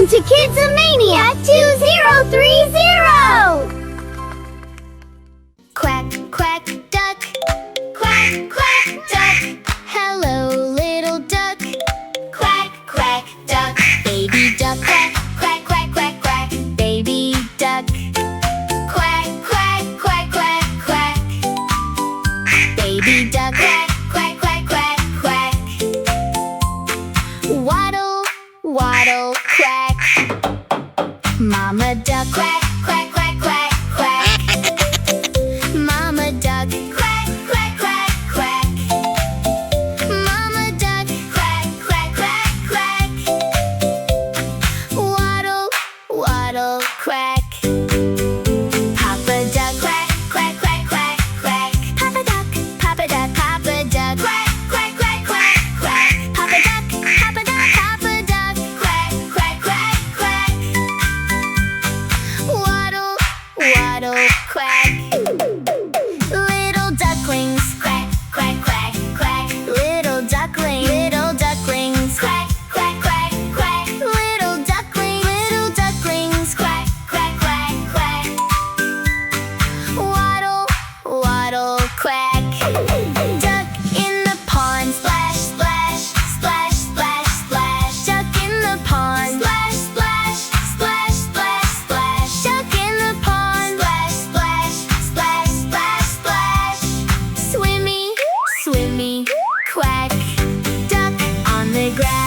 Welcome to Kidsomania 2030! Quack, quack, duck. Quack, quack, duck. Hello, little duck. Quack, quack, duck. Baby duck, quack, quack, quack, quack, quack. Baby duck. Quack, quack, quack, quack, quack. Baby duck, quack, quack, quack, quack, quack. Waddle, waddle, quack. Mama duck, quack, quack, quack, quack, quack. Mama duck, quack, quack, quack, quack. Mama duck, quack, quack, quack, quack. Waddle, waddle, quack. Papa duck, quack, quack, quack, quack, quack. Papa duck, Papa duck, Papa duck, quack, quack, quack, quack, quack. Papa duck, Papa duck, Papa duck, quack, quack, quack, quack. Waddle, waddle, quack. Little ducklings, quack, quack, quack, quack. Little ducklings, quack, quack, quack, quack. Little ducklings, quack, quack, quack, quack. Waddle, waddle, quack. Duck in the pond, splash, splash, splash, splash, splash. Duck in the pond, splash, splash, splash, splash, splash. Duck in the pond, splash, splash, splash, splash, splash. Swimmy, swimmy, quack. Duck on the grass.